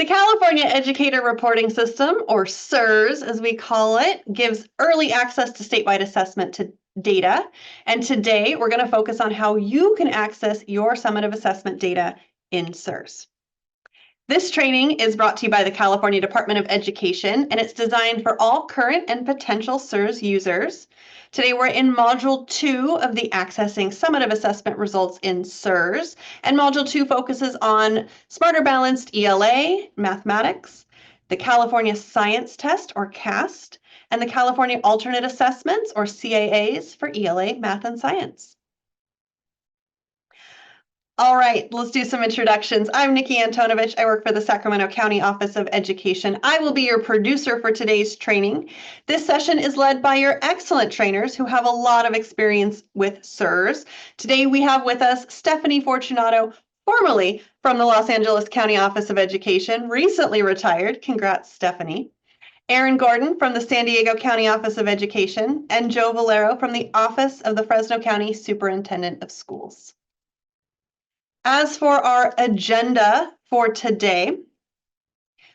The California Educator Reporting System, or CERS as we call it, gives early access to statewide assessment data. And today we're going to focus on how you can access your summative assessment data in CERS. This training is brought to you by the California Department of Education, and it's designed for all current and potential CERS users. Today we're in Module 2 of the Accessing Summative Assessment Results in CERS, and Module 2 focuses on Smarter Balanced ELA, Mathematics, the California Science Test, or CAASPP, and the California Alternate Assessments, or CAAs, for ELA, Math, and Science. All right, let's do some introductions. I'm Nikki Antonovich. I work for the Sacramento County Office of Education. I will be your producer for today's training. This session is led by your excellent trainers who have a lot of experience with CERS. Today we have with us Stephanie Fortunato, formerly from the Los Angeles County Office of Education, recently retired. Congrats, Stephanie. Aaron Gordon from the San Diego County Office of Education, and Joe Valero from the Office of the Fresno County Superintendent of Schools. As for our agenda for today,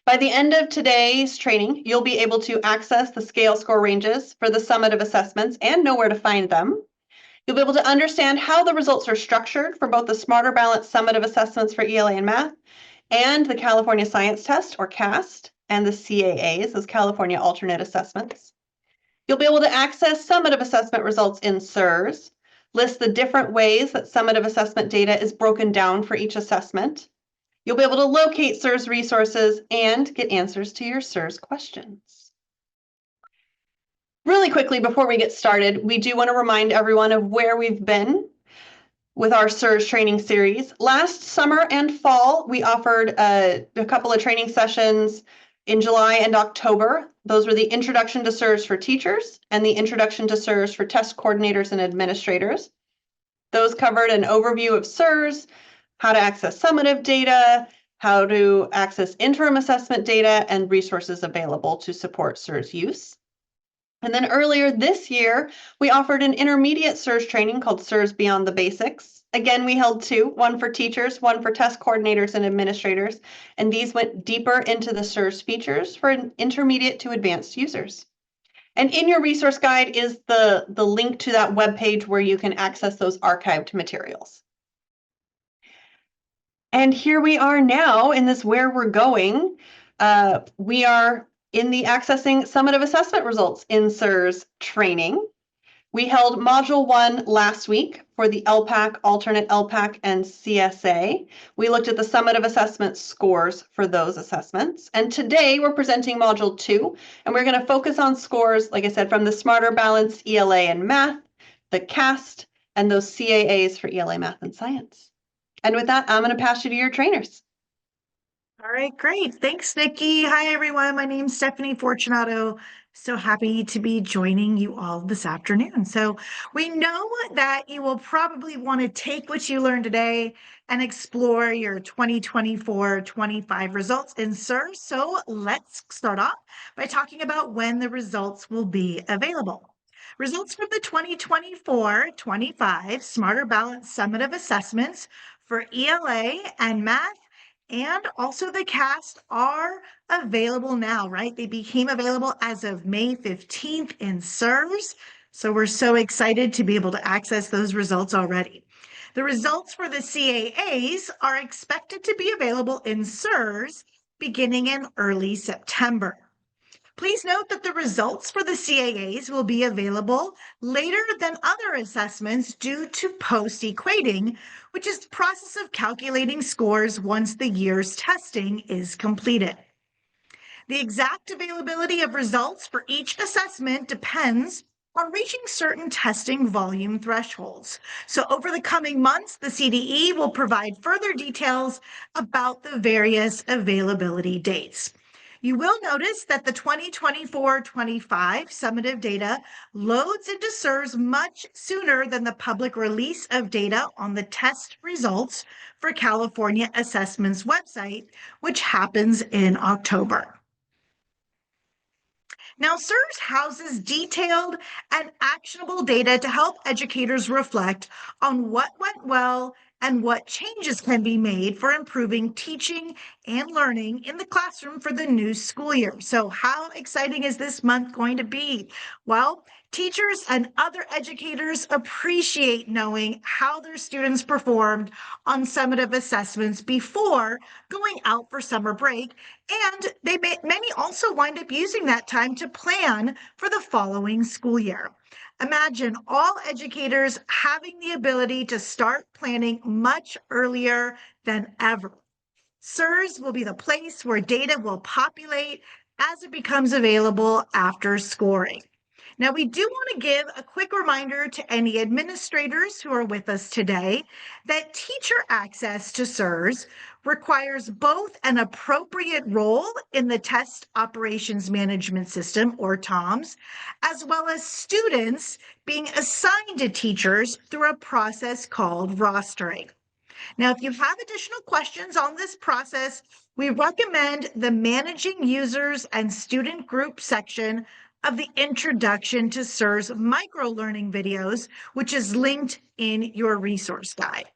by the end of today's training, you'll be able to access the scale score ranges for the summative assessments and know where to find them. You'll be able to understand how the results are structured for both the Smarter Balanced summative assessments for ELA and Math, and the California Science Test, or CAASPP, and the CAAs, those California Alternate Assessments. You'll be able to access summative assessment results in CERS, list the different ways that summative assessment data is broken down for each assessment. You'll be able to locate CERS resources and get answers to your CERS questions. Really quickly, before we get started, we do want to remind everyone of where we've been with our CERS training series. Last summer and fall, we offered a couple of training sessions in July and October. Those were the Introduction to CERS for teachers and the Introduction to CERS for test coordinators and administrators. Those covered an overview of CERS, how to access summative data, how to access interim assessment data, and resources available to support CERS use. And then earlier this year, we offered an intermediate CERS training called CERS Beyond the Basics. Again, we held two, one for teachers, one for test coordinators and administrators, and these went deeper into the CERS features for intermediate to advanced users. And in your resource guide is the link to that webpage where you can access those archived materials. And here we are now in this Where We're Going. We are in the Accessing Summative Assessment Results in CERS training. We held Module 1 last week for the ELPAC, Alternate ELPAC, and CSA. We looked at the summative assessment scores for those assessments. And today we're presenting Module 2, and we're going to focus on scores, like I said, from the Smarter Balanced ELA and Math, the CAASPP, and those CAAs for ELA, Math, and Science. And with that, I'm going to pass you to your trainers. All right, great. Thanks, Nikki. Hi, everyone. My name's Stephanie Fortunato. So happy to be joining you all this afternoon. So we know that you will probably want to take what you learned today and explore your 2024-25 results in CERS. So let's start off by talking about when the results will be available. Results from the 2024-25 Smarter Balanced Summative Assessments for ELA and Math and also the CAASPP are available now, right? They became available as of May 15th in CERS. So we're so excited to be able to access those results already. The results for the CAAs are expected to be available in CERS beginning in early September. Please note that the results for the CAAs will be available later than other assessments due to post-equating, which is the process of calculating scores once the year's testing is completed. The exact availability of results for each assessment depends on reaching certain testing volume thresholds. So over the coming months, the CDE will provide further details about the various availability dates. You will notice that the 2024-25 summative data loads into CERS much sooner than the public release of data on the test results for California Assessment's website, which happens in October. Now, CERS houses detailed and actionable data to help educators reflect on what went well and what changes can be made for improving teaching and learning in the classroom for the new school year. So how exciting is this month going to be? Well, teachers and other educators appreciate knowing how their students performed on summative assessments before going out for summer break, and many also wind up using that time to plan for the following school year. Imagine all educators having the ability to start planning much earlier than ever. CERS will be the place where data will populate as it becomes available after scoring. Now, we do want to give a quick reminder to any administrators who are with us today that teacher access to CERS requires both an appropriate role in the Test Operations Management System, or TOMS, as well as students being assigned to teachers through a process called rostering. Now, if you have additional questions on this process, we recommend the Managing Users and Student Group section of the Introduction to CERS micro-learning videos, which is linked in your resource guide.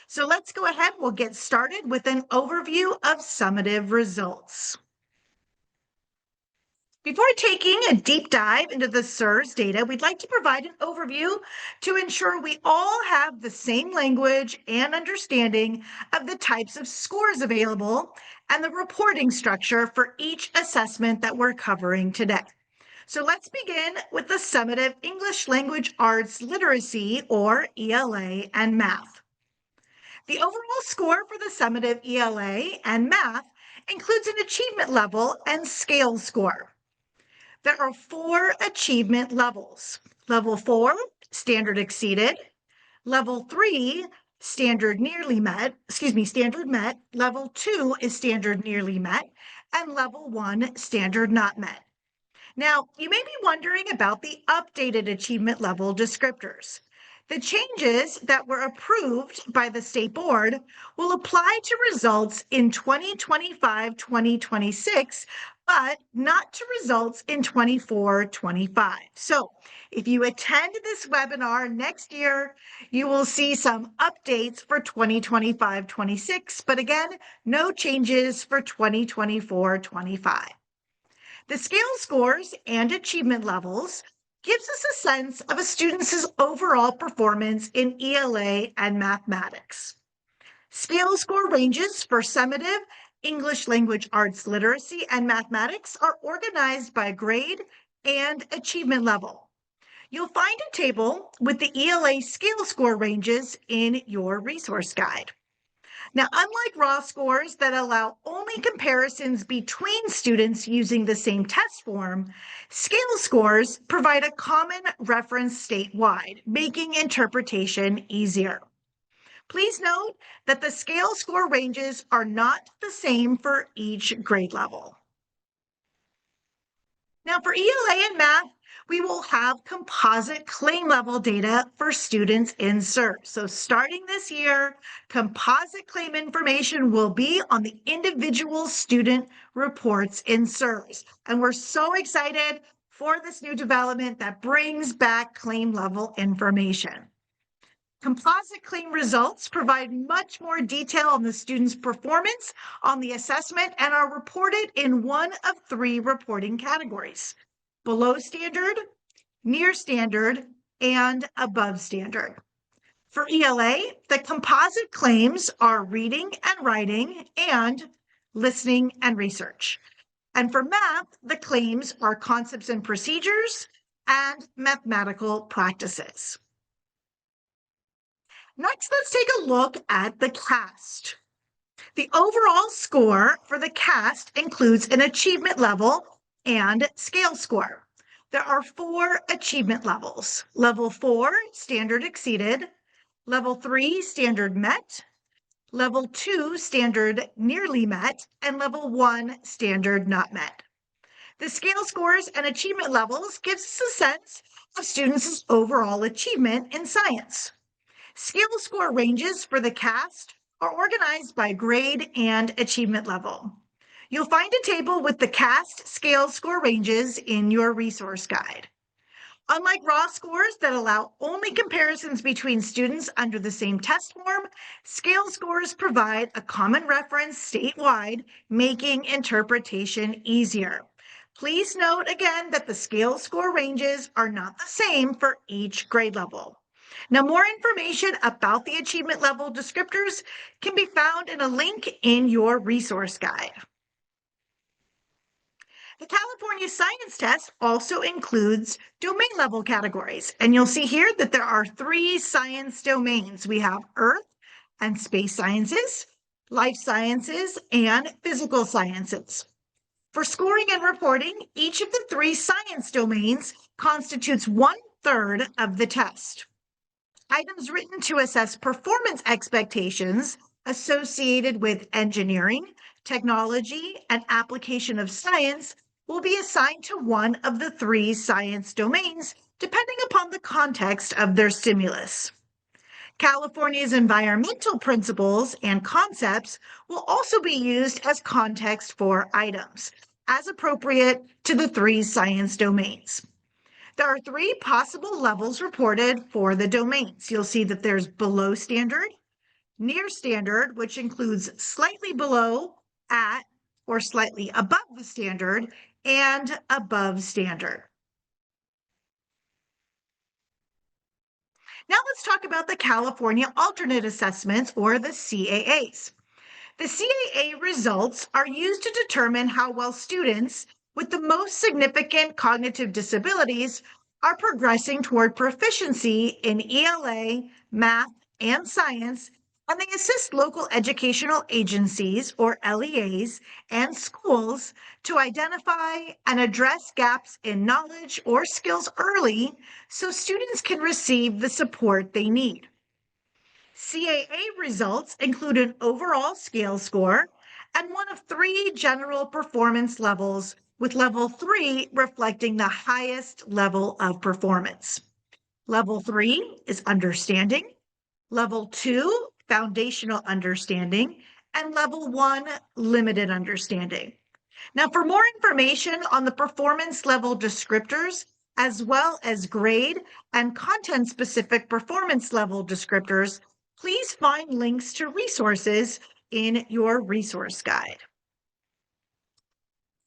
So let's go ahead. We'll get started with an overview of summative results. Before taking a deep dive into the CERS data, we'd like to provide an overview to ensure we all have the same language and understanding of the types of scores available and the reporting structure for each assessment that we're covering today. So let's begin with the summative English Language Arts Literacy, or ELA, and Math. The overall score for the summative ELA and Math includes an achievement level and scale score. There are 4 achievement levels. Level 4, standard exceeded. Level 3, standard met. Level 2 is standard nearly met. And level 1, standard not met. Now, you may be wondering about the updated achievement level descriptors. The changes that were approved by the State Board will apply to results in 2025-2026, but not to results in 24-25. So if you attend this webinar next year, you will see some updates for 2025-26, but again, no changes for 2024-25. The scale scores and achievement levels gives us a sense of a student's overall performance in ELA and mathematics. Scale score ranges for summative English Language Arts Literacy and mathematics are organized by grade and achievement level. You'll find a table with the ELA scale score ranges in your resource guide. Now, unlike raw scores that allow only comparisons between students using the same test form, scale scores provide a common reference statewide, making interpretation easier. Please note that the scale score ranges are not the same for each grade level. Now, for ELA and math, we will have composite claim level data for students in CERS. So starting this year, composite claim information will be on the individual student reports in CERS. And we're so excited for this new development that brings back claim level information. Composite claim results provide much more detail on the student's performance on the assessment and are reported in one of 3 reporting categories: below standard, near standard, and above standard. For ELA, the composite claims are reading and writing and listening and research. And for math, the claims are concepts and procedures and mathematical practices. Next, let's take a look at the CAASPP. The overall score for the CAASPP includes an achievement level and scale score. There are 4 achievement levels: level 4, standard exceeded; level 3, standard met; level 2, standard nearly met; and level 1, standard not met. The scale scores and achievement levels gives us a sense of students' overall achievement in science. Scale score ranges for the CAASPP are organized by grade and achievement level. You'll find a table with the CAASPP scale score ranges in your resource guide. Unlike raw scores that allow only comparisons between students under the same test form, scale scores provide a common reference statewide, making interpretation easier. Please note again that the scale score ranges are not the same for each grade level. Now, more information about the achievement level descriptors can be found in a link in your resource guide. The California Science Test also includes domain level categories. And you'll see here that there are 3 science domains. We have Earth and Space Sciences, Life Sciences, and Physical Sciences. For scoring and reporting, each of the 3 science domains constitutes 1/3 of the test. Items written to assess performance expectations associated with engineering, technology, and application of science will be assigned to one of the 3 science domains, depending upon the context of their stimulus. California's environmental principles and concepts will also be used as context for items, as appropriate to the 3 science domains. There are 3 possible levels reported for the domains. You'll see that there's below standard, near standard, which includes slightly below, at, or slightly above the standard, and above standard. Now let's talk about the California Alternate Assessments, or the CAAs. The CAA results are used to determine how well students with the most significant cognitive disabilities are progressing toward proficiency in ELA, math, and science, and they assist local educational agencies, or LEAs, and schools to identify and address gaps in knowledge or skills early so students can receive the support they need. CAA results include an overall scale score and one of 3 general performance levels, with level 3 reflecting the highest level of performance. Level 3 is understanding, level 2, foundational understanding, and level 1, limited understanding. Now, for more information on the performance level descriptors, as well as grade and content-specific performance level descriptors, please find links to resources in your resource guide.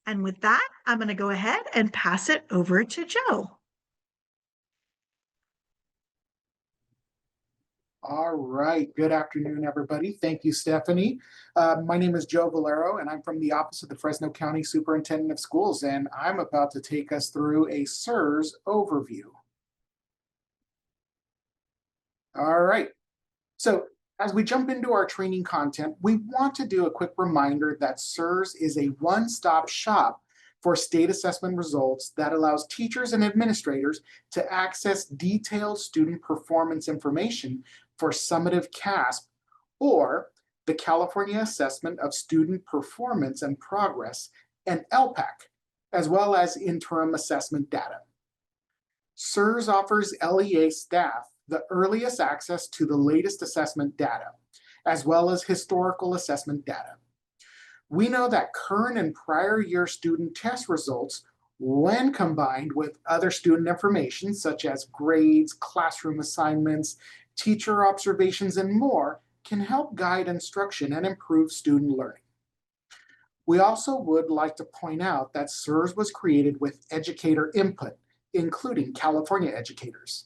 And with that, I'm going to go ahead and pass it over to Joe. All right. Good afternoon, everybody. Thank you, Stephanie. My name is Joe Valero, and I'm from the Office of the Fresno County Superintendent of Schools, and I'm about to take us through a CERS overview. All right. So as we jump into our training content, we want to do a quick reminder that CERS is a one-stop shop for state assessment results that allows teachers and administrators to access detailed student performance information for Summative CAASPP, or the California Assessment of Student Performance and Progress, and ELPAC, as well as interim assessment data. CERS offers LEA staff the earliest access to the latest assessment data, as well as historical assessment data. We know that current and prior year student test results, when combined with other student information such as grades, classroom assignments, teacher observations, and more, can help guide instruction and improve student learning. We also would like to point out that CERS was created with educator input, including California educators.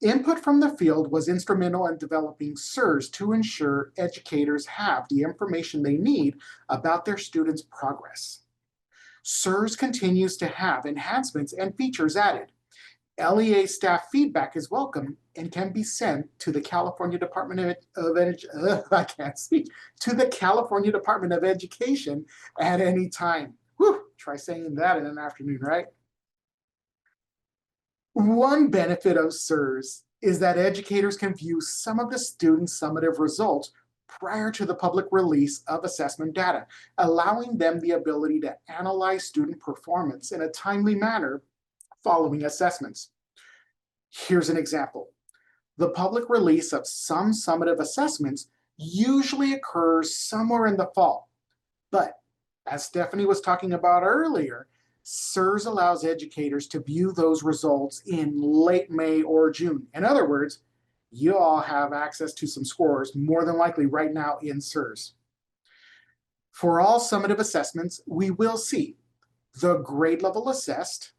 Input from the field was instrumental in developing CERS to ensure educators have the information they need about their students' progress. CERS continues to have enhancements and features added. LEA staff feedback is welcome and can be sent to the California Department of California Department of Education at any time. Whew, try saying that in an afternoon, right? One benefit of CERS is that educators can view some of the students' summative results prior to the public release of assessment data, allowing them the ability to analyze student performance in a timely manner following assessments. Here's an example. The public release of some summative assessments usually occurs somewhere in the fall, but as Stephanie was talking about earlier, CERS allows educators to view those results in late May or June. In other words, you all have access to some scores more than likely right now in CERS. For all summative assessments, we will see the grade level assessed,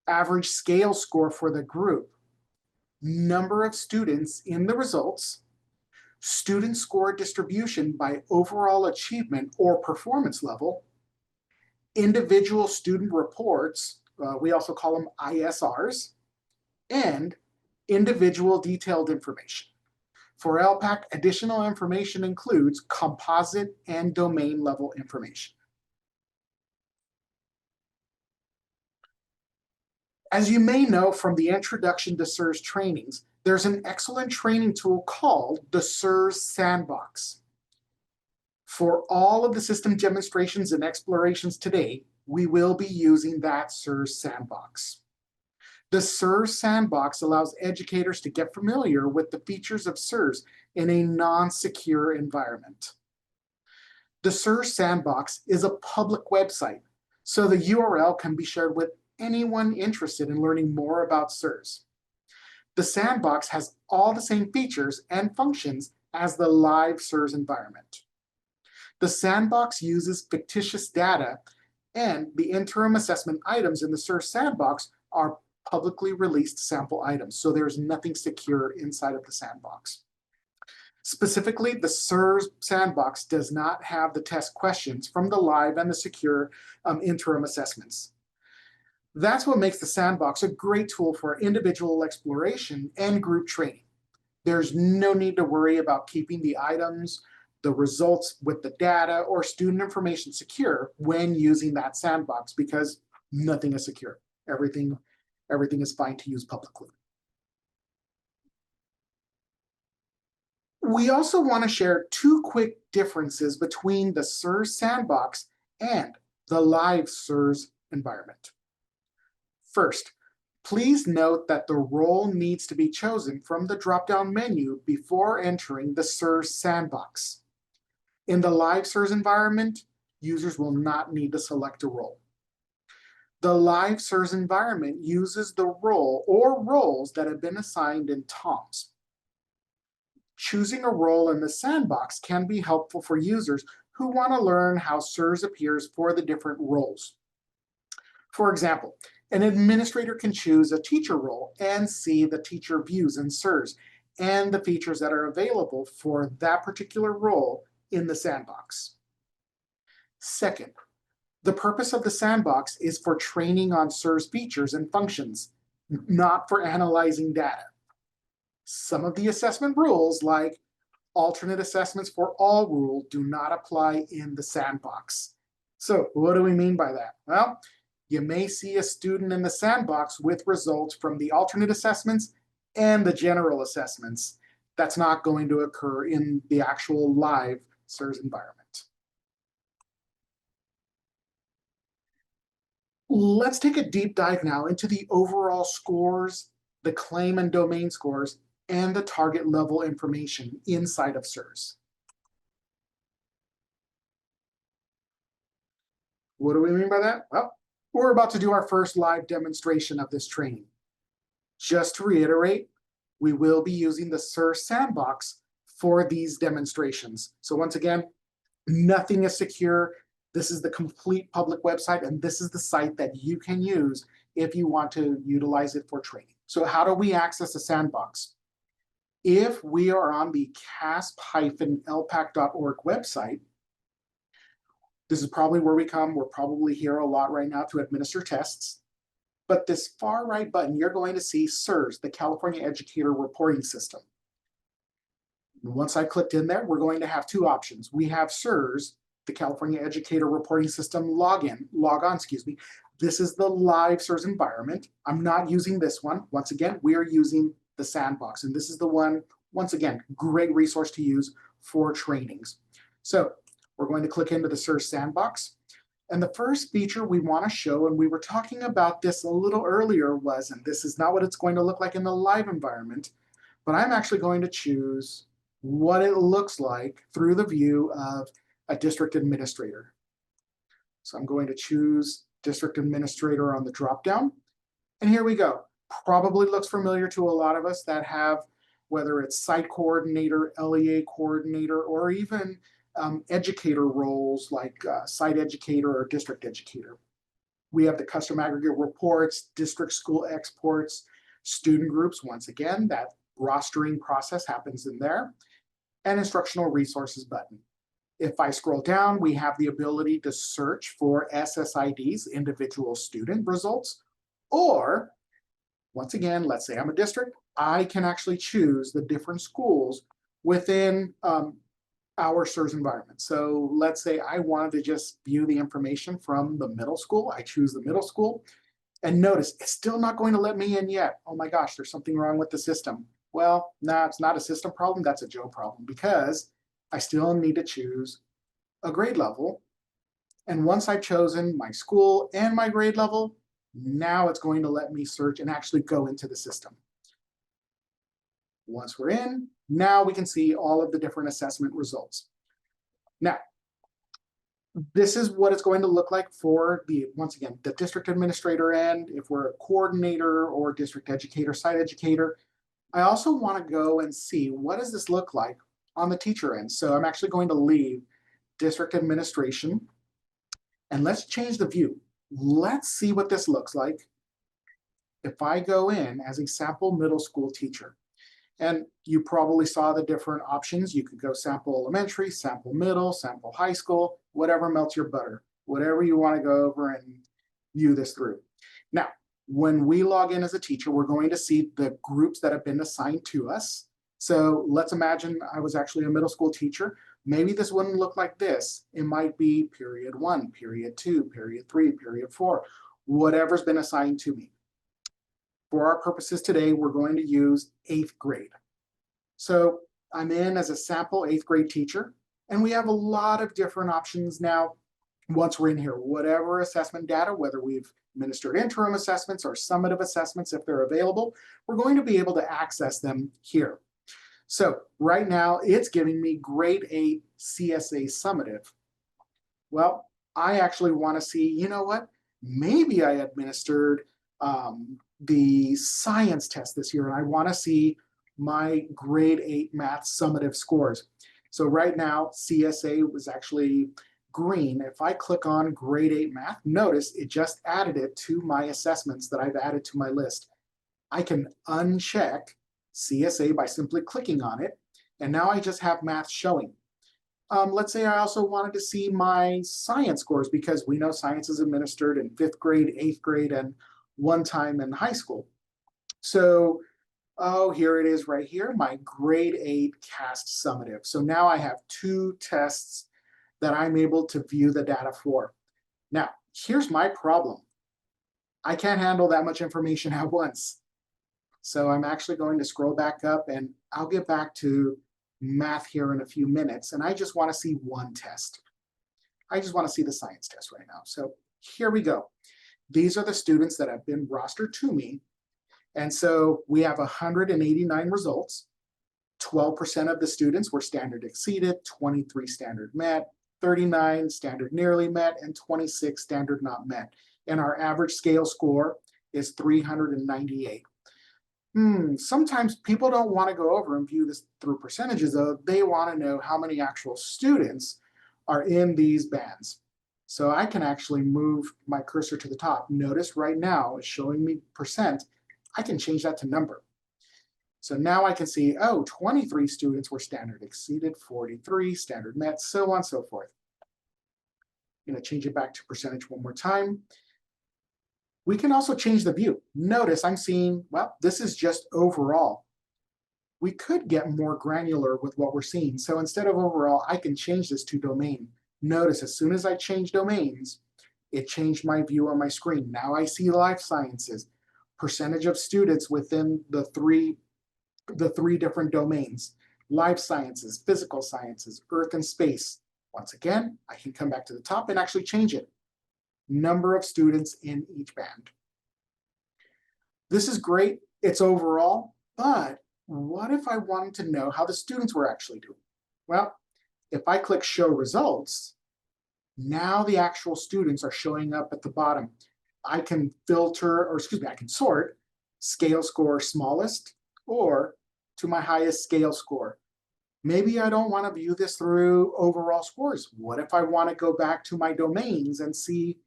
average scale score for the group, number of students in the results, student score distribution by overall achievement or performance level, individual student reports, we also call them ISRs, and individual detailed information. For ELPAC, additional information includes composite and domain level information. As you may know from the Introduction to CERS trainings, there's an excellent training tool called the CERS Sandbox. For all of the system demonstrations and explorations today, we will be using that CERS Sandbox. The CERS Sandbox allows educators to get familiar with the features of CERS in a non-secure environment. The CERS Sandbox is a public website, so the URL can be shared with anyone interested in learning more about CERS. The Sandbox has all the same features and functions as the live CERS environment. The Sandbox uses fictitious data, and the interim assessment items in the CERS Sandbox are publicly released sample items, so there's nothing secure inside of the Sandbox. Specifically, the CERS Sandbox does not have the test questions from the live and the secure interim assessments. That's what makes the Sandbox a great tool for individual exploration and group training. There's no need to worry about keeping the items, the results with the data, or student information secure when using that Sandbox, because nothing is secure. Everything is fine to use publicly. We also want to share two quick differences between the CERS Sandbox and the live CERS environment. First, please note that the role needs to be chosen from the drop-down menu before entering the CERS Sandbox. In the live CERS environment, users will not need to select a role. The live CERS environment uses the role or roles that have been assigned in TOMS. Choosing a role in the Sandbox can be helpful for users who want to learn how CERS appears for the different roles. For example, an administrator can choose a teacher role and see the teacher views in CERS and the features that are available for that particular role in the Sandbox. Second, the purpose of the Sandbox is for training on CERS features and functions, not for analyzing data. Some of the assessment rules, like alternate assessments for all rule, do not apply in the Sandbox. So what do we mean by that? Well, you may see a student in the Sandbox with results from the alternate assessments and the general assessments. That's not going to occur in the actual live CERS environment. Let's take a deep dive now into the overall scores, the claim and domain scores, and the target level information inside of CERS. What do we mean by that? Well, we're about to do our first live demonstration of this training. Just to reiterate, we will be using the CERS Sandbox for these demonstrations. So once again, nothing is secure. This is the complete public website, and this is the site that you can use if you want to utilize it for training. So how do we access the Sandbox? If we are on the CAASPP-elpac.org website, this is probably where we come. We're probably here a lot right now to administer tests. But this far right button, you're going to see CERS, the California Educator Reporting System. Once I clicked in there, we're going to have two options. We have CERS, the California Educator Reporting System log on. This is the live CERS environment. I'm not using this one. Once again, we are using the Sandbox, and this is the one, once again, great resource to use for trainings. So we're going to click into the CERS Sandbox. And the first feature we want to show, and we were talking about this a little earlier, was, and this is not what it's going to look like in the live environment, but I'm actually going to choose what it looks like through the view of a district administrator. So I'm going to choose district administrator on the dropdown. And here we go. Probably looks familiar to a lot of us that have, whether it's site coordinator, LEA coordinator, or even educator roles like site educator or district educator. We have the custom aggregate reports, district school exports, student groups. Once again, that rostering process happens in there, and instructional resources button. If I scroll down, we have the ability to search for SSIDs, individual student results, or once again, let's say I'm a district, I can actually choose the different schools within our CERS environment. So let's say I wanted to just view the information from the middle school. I choose the middle school, and notice it's still not going to let me in yet. Oh my gosh, there's something wrong with the system. Well, no, it's not a system problem, that's a Joe problem, because I still need to choose a grade level. And once I've chosen my school and my grade level, now it's going to let me search and actually go into the system. Once we're in, now we can see all of the different assessment results. Now, this is what it's going to look like for the, once again, the district administrator end, if we're a coordinator or district educator, site educator. I also want to go and see what does this look like on the teacher end. So I'm actually going to leave district administration, and let's change the view. Let's see what this looks like if I go in as a sample middle school teacher. And you probably saw the different options. You could go sample elementary, sample middle, sample high school, whatever melts your butter, whatever you want to go over and view this through. Now, when we log in as a teacher, we're going to see the groups that have been assigned to us. So let's imagine I was actually a middle school teacher. Maybe this wouldn't look like this. It might be period 1, period 2, period 3, period 4, whatever's been assigned to me. For our purposes today, we're going to use 8th grade. So I'm in as a sample 8th grade teacher, and we have a lot of different options now once we're in here. Whatever assessment data, whether we've administered interim assessments or summative assessments, if they're available, we're going to be able to access them here. So right now, it's giving me grade 8 CSA summative. Well, I actually want to see, you know what? Maybe I administered the science test this year, and I want to see my grade 8 math summative scores. So right now, CSA was actually green. If I click on grade 8 math, notice it just added it to my assessments that I've added to my list. I can uncheck CSA by simply clicking on it, and now I just have math showing. Let's say I also wanted to see my science scores, because we know science is administered in 5th grade, 8th grade, and one time in high school. So, oh, here it is right here, my grade 8 CAASPP summative. So now I have 2 tests that I'm able to view the data for. Now, here's my problem. I can't handle that much information at once. So I'm actually going to scroll back up, and I'll get back to math here in a few minutes. And I just want to see one test. I just want to see the science test right now. So here we go. These are the students that have been rostered to me. And so we have 189 results. 12% of the students were standard exceeded, 23 standard met, 39 standard nearly met, and 26 standard not met. And our average scale score is 398. Sometimes people don't want to go over and view this through percentages, though. They want to know how many actual students are in these bands. So I can actually move my cursor to the top. Notice right now it's showing me percent. I can change that to number. So now I can see, oh, 23 students were standard exceeded, 43 standard met, so on and so forth. I'm going to change it back to percentage one more time. We can also change the view. Notice I'm seeing, well, this is just overall. We could get more granular with what we're seeing. So instead of overall, I can change this to domain. Notice as soon as I change domains, it changed my view on my screen. Now I see life sciences, percentage of students within the three different domains, life sciences, physical sciences, earth and space. Once again, I can come back to the top and actually change it. Number of students in each band. This is great, it's overall, but what if I wanted to know how the students were actually doing? Well, if I click show results, Now the actual students are showing up at the bottom. I can filter, or excuse me, I can sort scale score smallest or to my highest scale score. Maybe I don't want to view this through overall scores. What if I want to go back to my domains and see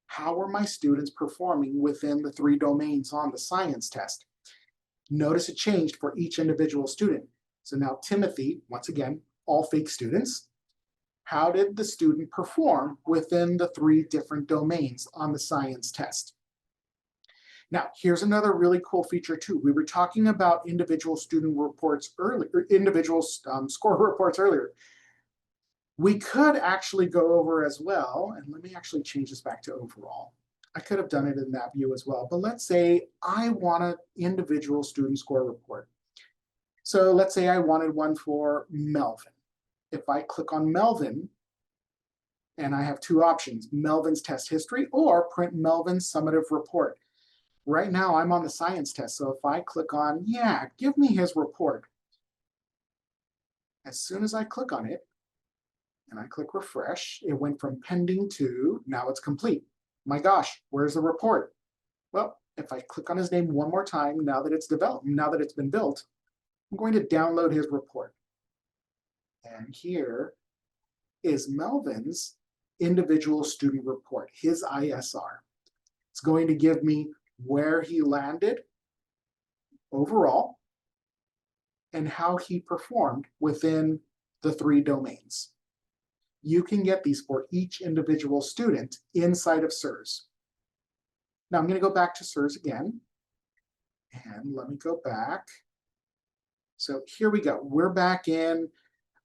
how are my students performing within the 3 domains on the science test? Notice it changed for each individual student. So now Timothy, once again, all fake students. How did the student perform within the 3 different domains on the science test? Now, here's another really cool feature too. We were talking about individual student reports earlier, individual score reports earlier. We could actually go over as well, and let me actually change this back to overall. I could have done it in that view as well, but let's say I want an individual student score report. So let's say I wanted one for Melvin. If I click on Melvin, and I have 2 options, Melvin's test history or print Melvin's summative report. Right now I'm on the science test, so if I click on, yeah, give me his report. As soon as I click on it, and I click refresh, it went from pending to now it's complete. My gosh, where's the report? Well, if I click on his name one more time, now that it's developed, now that it's been built, I'm going to download his report. And here is Melvin's individual student report, his ISR. It's going to give me where he landed overall and how he performed within the 3 domains. You can get these for each individual student inside of CERS. Now I'm going to go back to CERS again, and let me go back. So here we go. We're back in,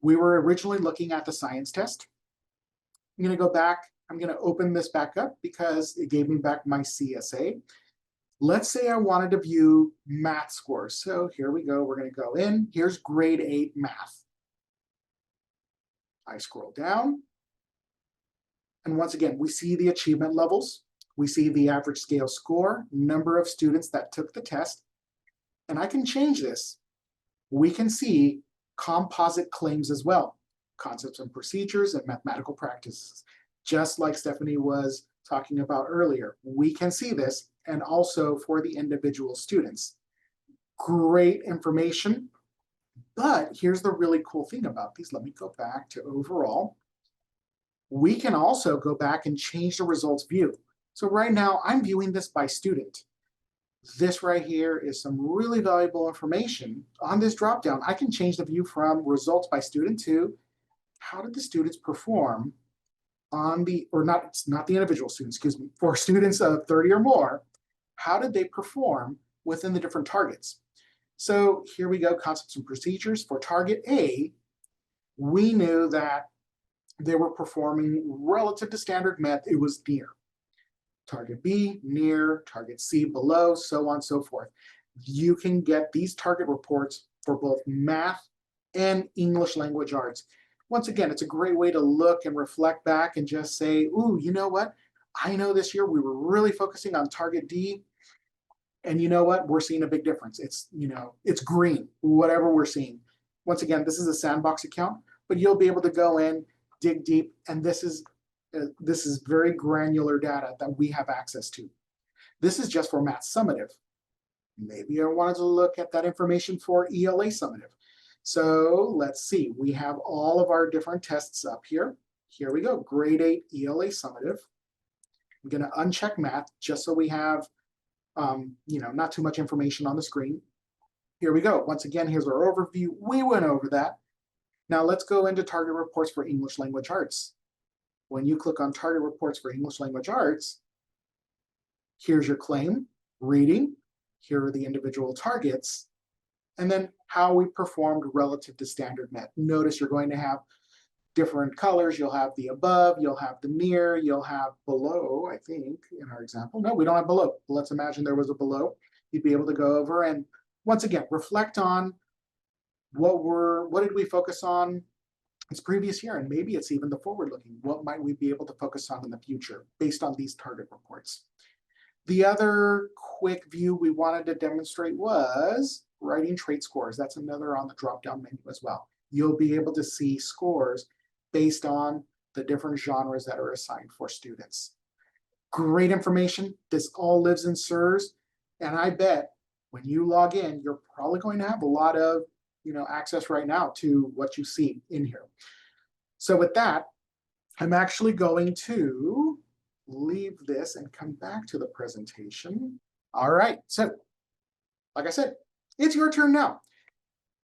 we were originally looking at the science test. I'm going to go back. I'm going to open this back up because it gave me back my CSA. Let's say I wanted to view math scores. So here we go. We're going to go in. Here's grade 8 math. I scroll down. And once again, we see the achievement levels. We see the average scale score, number of students that took the test. And I can change this. We can see composite claims as well, concepts and procedures and mathematical practices. Just like Stephanie was talking about earlier, we can see this, and also for the individual students. Great information, but here's the really cool thing about these. Let me go back to overall. We can also go back and change the results view. So right now I'm viewing this by student. This right here is some really valuable information. On this dropdown, I can change the view from results by student to how did the students perform on the, or not, it's not the individual students, excuse me, for students of 30 or more, how did they perform within the different targets? So here we go, concepts and procedures. For target A, we knew that they were performing relative to standard math, it was near. Target B, near, target C, below, so on and so forth. You can get these target reports for both math and English language arts. Once again, it's a great way to look and reflect back and just say, ooh, you know what? I know this year we were really focusing on target D, and you know what? We're seeing a big difference. It's, you know, it's green, whatever we're seeing. Once again, this is a sandbox account, but you'll be able to go in, dig deep, and this is very granular data that we have access to. This is just for math summative. Maybe I wanted to look at that information for ELA summative. So let's see, we have all of our different tests up here. Here we go, grade 8 ELA summative. I'm gonna uncheck math just so we have, you know, not too much information on the screen. Here we go, once again, here's our overview. We went over that. Now let's go into target reports for English language arts. When you click on target reports for English language arts, here's your claim, reading, here are the individual targets, and then how we performed relative to standard math. Notice you're going to have different colors. You'll have the above, you'll have the near, you'll have below, I think, in our example. No, we don't have below. Let's imagine there was a below. You'd be able to go over and, once again, reflect on what did we focus on this previous year, and maybe it's even the forward-looking. What might we be able to focus on in the future based on these target reports? The other quick view we wanted to demonstrate was writing trait scores. That's another on the drop-down menu as well. You'll be able to see scores based on the different genres that are assigned for students. Great information. This all lives in CERS. And I bet when you log in, you're probably going to have a lot of access right now to what you see in here. So with that, I'm actually going to leave this and come back to the presentation. All right, so like I said, it's your turn now.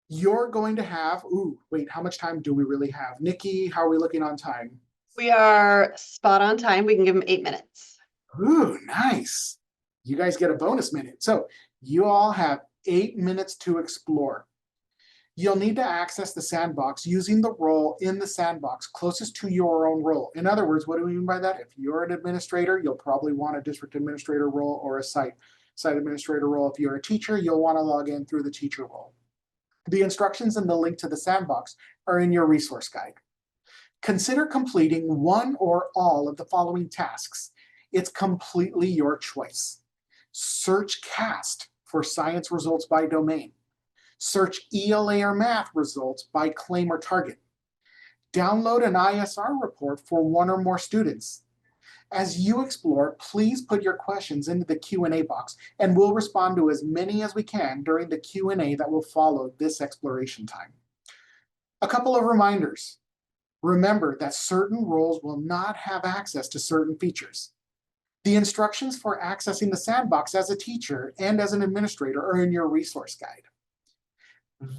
You're going to have, wait, how much time do we really have? Nikki, how are we looking on time? We are spot on time. We can give them 8 minutes. Ooh, nice. You guys get a bonus minute. So you all have 8 minutes to explore. You'll need to access the sandbox using the role in the sandbox closest to your own role. In other words, what do we mean by that? If you're an administrator, you'll probably want a district administrator role or a site administrator role. If you're a teacher, you'll want to log in through the teacher role. The instructions and the link to the sandbox are in your resource guide. Consider completing one or all of the following tasks. It's completely your choice. Search CAASPP for science results by domain. Search ELA or math results by claim or target. Download an ISR report for one or more students. As you explore, please put your questions into the Q&A box, and we'll respond to as many as we can during the Q&A that will follow this exploration time. A couple of reminders. Remember that certain roles will not have access to certain features. The instructions for accessing the sandbox as a teacher and as an administrator are in your resource guide.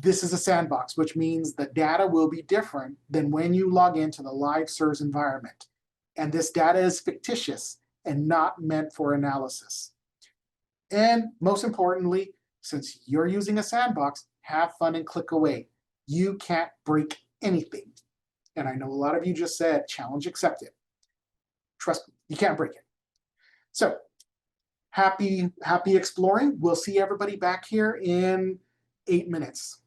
This is a sandbox, which means the data will be different than when you log into the live CERS environment. And this data is fictitious and not meant for analysis. And most importantly, since you're using a sandbox, have fun and click away. You can't break anything. And I know a lot of you just said, challenge accepted. Trust me, you can't break it. So happy exploring. We'll see everybody back here in 8 minutes.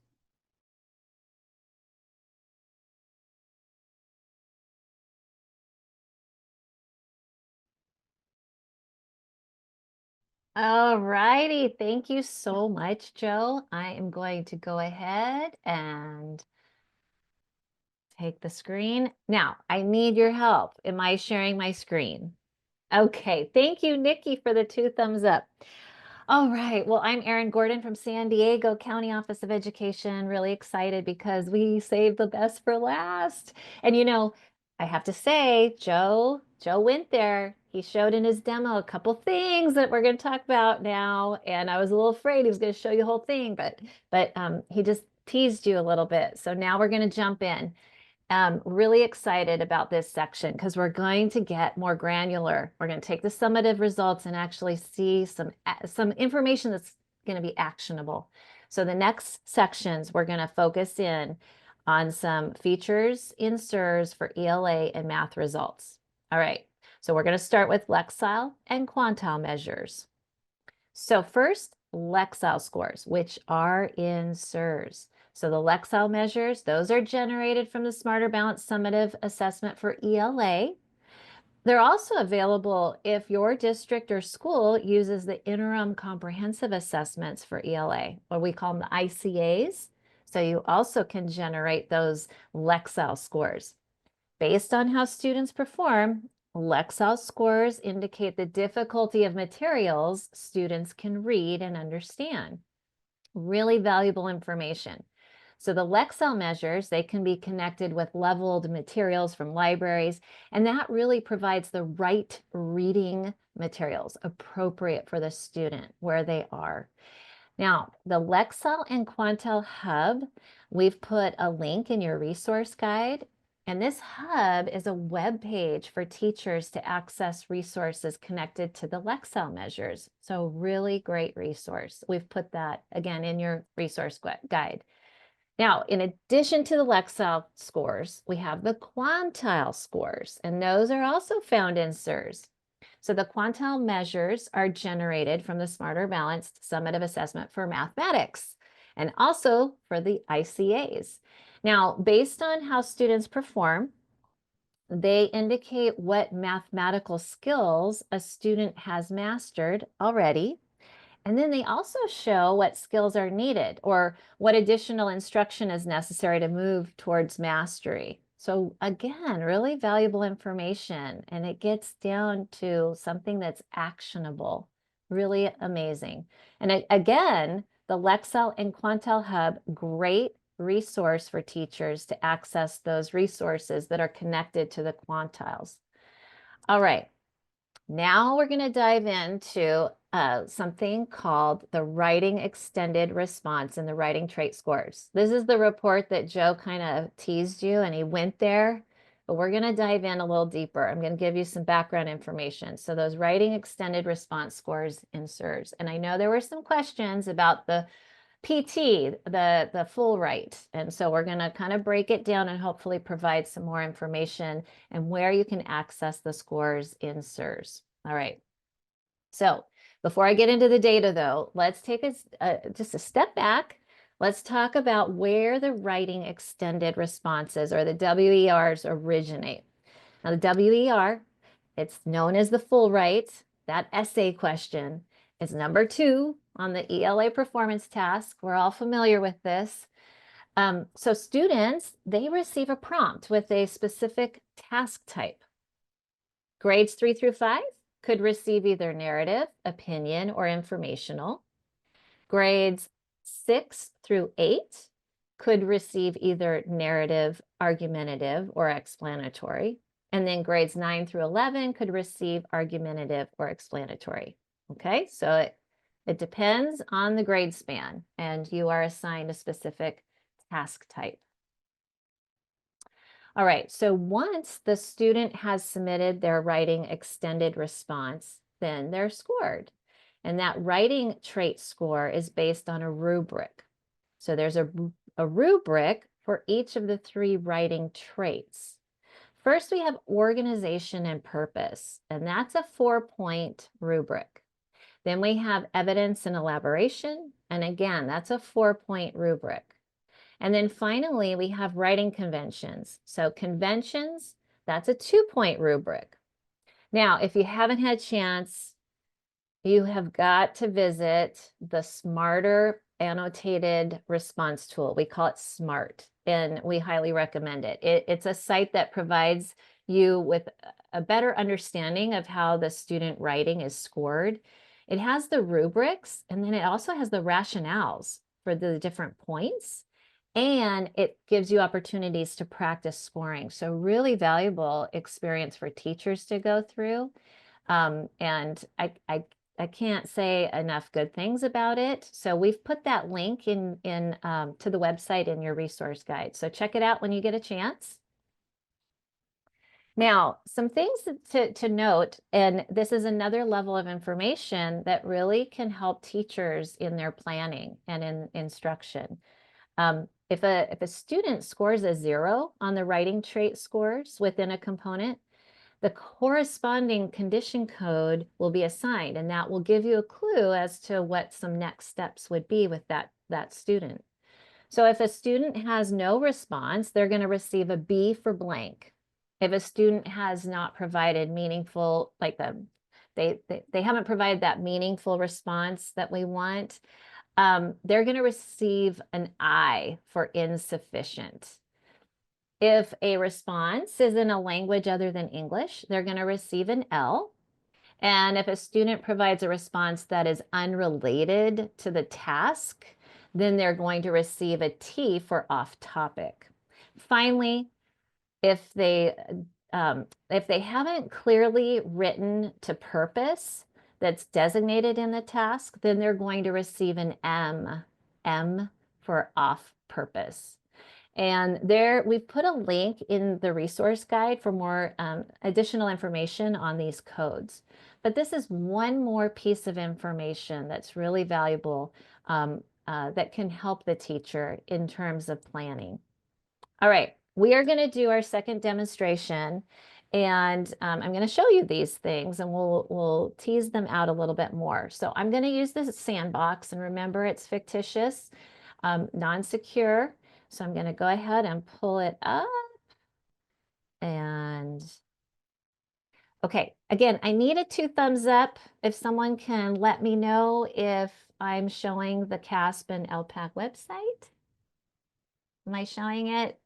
All righty. Thank you so much, Joe. I am going to go ahead and take the screen. Now, I need your help. Am I sharing my screen? Okay. Thank you, Nikki, for the 2 thumbs up. All right. Well, I'm Erin Gordon from San Diego County Office of Education. Really excited because we saved the best for last. And I have to say, Joe went there. He showed in his demo a couple things that we're going to talk about now. And I was a little afraid he was going to show you the whole thing, but he just teased you a little bit. So now we're going to jump in. Really excited about this section because we're going to get more granular. We're going to take the summative results and actually see some information that's going to be actionable. So the next sections, we're going to focus in on some features in CERS for ELA and math results. All right, so we're going to start with Lexile and quantile measures. So first, Lexile scores, which are in CERS. So the Lexile measures, those are generated from the Smarter Balanced Summative Assessment for ELA. They're also available if your district or school uses the Interim Comprehensive Assessments for ELA, or we call them the ICAs. So you also can generate those Lexile scores. Based on how students perform, Lexile scores indicate the difficulty of materials students can read and understand. Really valuable information. So the Lexile measures, they can be connected with leveled materials from libraries, and that really provides the right reading materials appropriate for the student where they are. Now, the Lexile and Quantile Hub, we've put a link in your resource guide, and this hub is a web page for teachers to access resources connected to the Lexile measures. So really great resource. We've put that again in your resource guide. Now, in addition to the Lexile scores, we have the quantile scores, and those are also found in CERS. So the quantile measures are generated from the Smarter Balanced Summative Assessment for mathematics and also for the ICAs. Now, based on how students perform, they indicate what mathematical skills a student has mastered already. And then they also show what skills are needed or what additional instruction is necessary to move towards mastery. So again, really valuable information, and it gets down to something that's actionable. Really amazing. And again, the Lexel and Quantel Hub, great resource for teachers to access those resources that are connected to the quantiles. All right, now we're going to dive into something called the writing extended response and the writing trait scores. This is the report that Joe kind of teased you and he went there, but we're going to dive in a little deeper. I'm going to give you some background information. So those writing extended response scores in CERS. And I know there were some questions about the PT, the full write. And so we're going to kind of break it down and hopefully provide some more information and where you can access the scores in CERS. All right. So before I get into the data though, let's take just a step back. Let's talk about where the writing extended responses or the WERs originate. Now the WER, it's known as the full write, that essay question. It's number 2 on the ELA performance task. We're all familiar with this. So students, they receive a prompt with a specific task type. Grades 3 through 5 could receive either narrative, opinion, or informational. Grades 6 through 8 could receive either narrative, argumentative, or explanatory. And then grades 9 through 11 could receive argumentative or explanatory. Okay, so it depends on the grade span, and you are assigned a specific task type. All right, so once the student has submitted their writing extended response, then they're scored. And that writing trait score is based on a rubric. So there's a rubric for each of the 3 writing traits. First, we have organization and purpose, and that's a 4-point rubric. Then we have evidence and elaboration, and again, that's a 4-point rubric. And then finally, we have writing conventions. So conventions, that's a 2-point rubric. Now, if you haven't had a chance, you have got to visit the Smarter Annotated Response Tool. We call it SMART, and we highly recommend it. It's a site that provides you with a better understanding of how the student writing is scored. It has the rubrics, and then it also has the rationales for the different points, and it gives you opportunities to practice scoring. So really valuable experience for teachers to go through. And I can't say enough good things about it. So we've put that link in to the website in your resource guide. So check it out when you get a chance. Now, some things to note, and this is another level of information that really can help teachers in their planning and in instruction. If a student scores a 0 on the writing trait scores within a component, the corresponding condition code will be assigned, and that will give you a clue as to what some next steps would be with that student. So if a student has no response, they're going to receive a B for blank. If a student has not provided meaningful, like they haven't provided that meaningful response that we want, they're going to receive an I for insufficient. If a response is in a language other than English, they're going to receive an L. And if a student provides a response that is unrelated to the task, then they're going to receive a T for off topic. Finally, if they haven't clearly written to purpose that's designated in the task, then they're going to receive an M for off purpose. And there, we've put a link in the resource guide for more additional information on these codes. But this is one more piece of information that's really valuable that can help the teacher in terms of planning. All right, we are going to do our second demonstration, and I'm going to show you these things, and we'll tease them out a little bit more. So I'm going to use this sandbox, and remember, it's fictitious, non-secure. So I'm going to go ahead and pull it up. And okay, again, I need a 2 thumbs up if someone can let me know if I'm showing the CAASPP and ELPAC website. Am I showing it?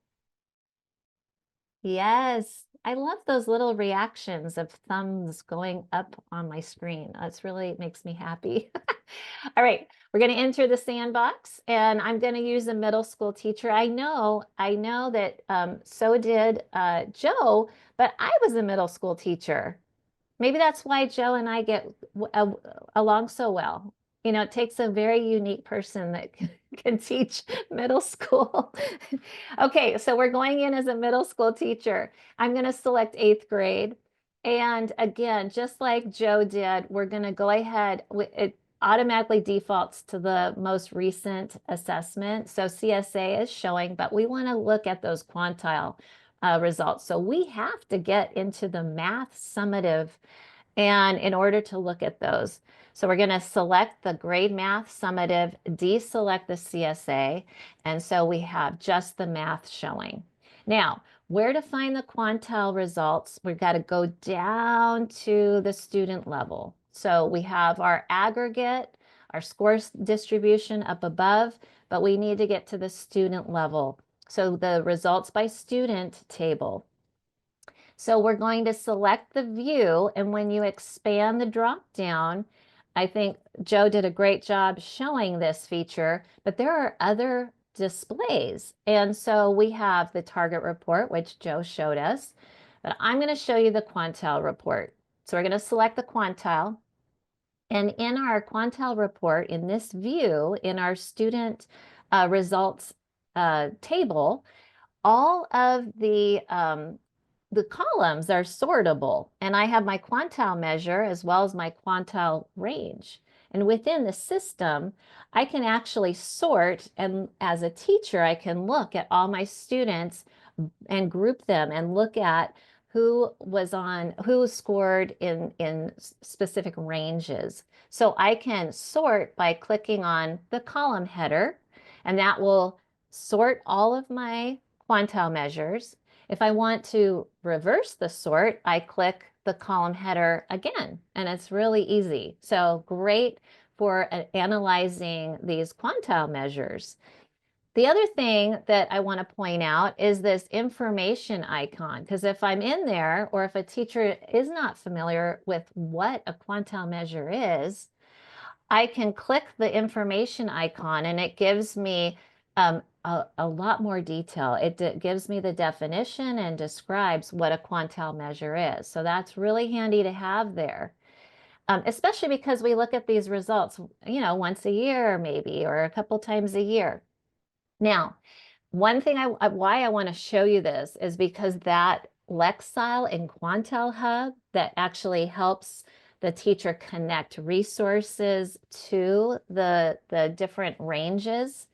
Yes, I love those little reactions of thumbs going up on my screen. That's really makes me happy. All right, we're going to enter the sandbox, and I'm going to use a middle school teacher. I know that so did Joe, but I was a middle school teacher. Maybe that's why Joe and I get along so well. You know, it takes a very unique person that can teach middle school. Okay, so we're going in as a middle school teacher. I'm going to select 8th grade. And again, just like Joe did, we're going to go ahead. It automatically defaults to the most recent assessment. So CSA is showing, but we want to look at those quantile results. So we have to get into the math summative and in order to look at those. So we're going to select the grade math summative, deselect the CSA, and so we have just the math showing. Now, where to find the quantile results? We've got to go down to the student level. So we have our aggregate, our scores distribution up above, but we need to get to the student level. So the results by student table. So we're going to select the view, and when you expand the drop down, I think Joe did a great job showing this feature, but there are other displays. And so we have the target report, which Joe showed us, but I'm going to show you the quantile report. So we're going to select the quantile. And in our quantile report, in this view, in our student results table, all of the columns are sortable, and I have my quantile measure as well as my quantile range. And within the system, I can actually sort, and as a teacher, I can look at all my students and group them and look at who scored in specific ranges. So I can sort by clicking on the column header, and that will sort all of my quantile measures. If I want to reverse the sort, I click the column header again, and it's really easy. So great for analyzing these quantile measures. The other thing that I want to point out is this information icon, because if I'm in there, or if a teacher is not familiar with what a quantile measure is, I can click the information icon and it gives me a lot more detail. It gives me the definition and describes what a quantile measure is. So that's really handy to have there, especially because we look at these results, you know, once a year maybe, or a couple times a year. Now, one thing why I want to show you this is because that Lexile and Quantile Hub that actually helps the teacher connect resources to the different ranges.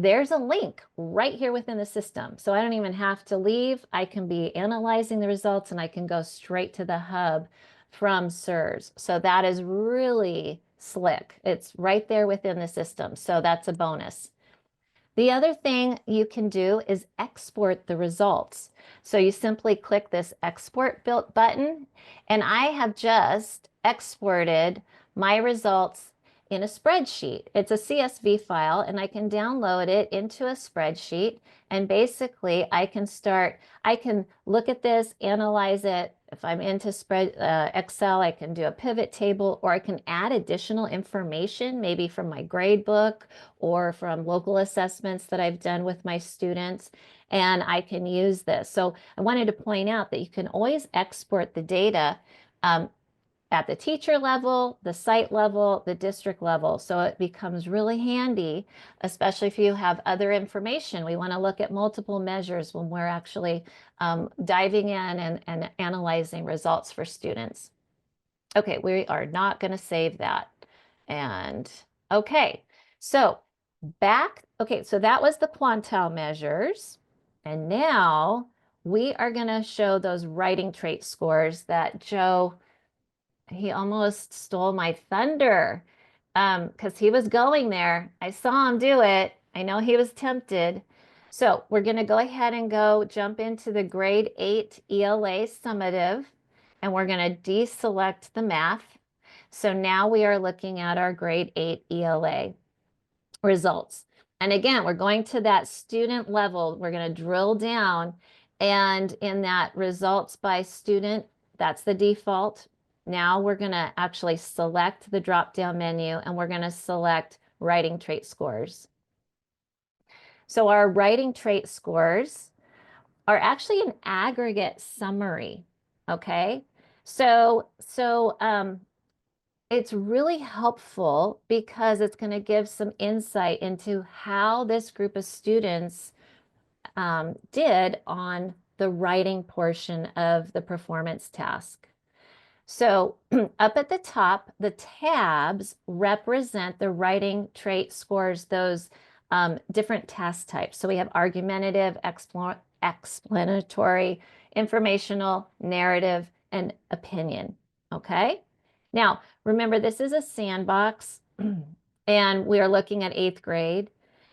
There's a link right here within the system. So I don't even have to leave. I can be analyzing the results and I can go straight to the hub from CERS. So that is really slick. It's right there within the system. So that's a bonus. The other thing you can do is export the results. So you simply click this export built button, and I have just exported my results in a spreadsheet. It's a CSV file, and I can download it into a spreadsheet, and basically I can look at this, analyze it. If I'm into Excel, I can do a pivot table, or I can add additional information, maybe from my grade book or from local assessments that I've done with my students, and I can use this. So I wanted to point out that you can always export the data at the teacher level, the site level, the district level. So it becomes really handy, especially if you have other information. We want to look at multiple measures when we're actually diving in and analyzing results for students. Okay, we are not going to save that. And okay, so so that was the quantile measures. And now we are going to show those writing trait scores that Joe, he almost stole my thunder because he was going there. I saw him do it. I know he was tempted. So we're going to go ahead and jump into the grade 8 ELA summative, and we're going to deselect the math. So now we are looking at our grade 8 ELA results. And again, we're going to that student level. We're going to drill down And in that results by student, that's the default. Now we're going to actually select the drop-down menu and we're going to select writing trait scores. So our writing trait scores are actually an aggregate summary, okay? So it's really helpful because it's going to give some insight into how this group of students did on the writing portion of the performance task. So up at the top, the tabs represent the writing trait scores, those different task types. So we have argumentative, explanatory, informational, narrative, and opinion. Okay. Now, remember, this is a sandbox and we are looking at 8th grade.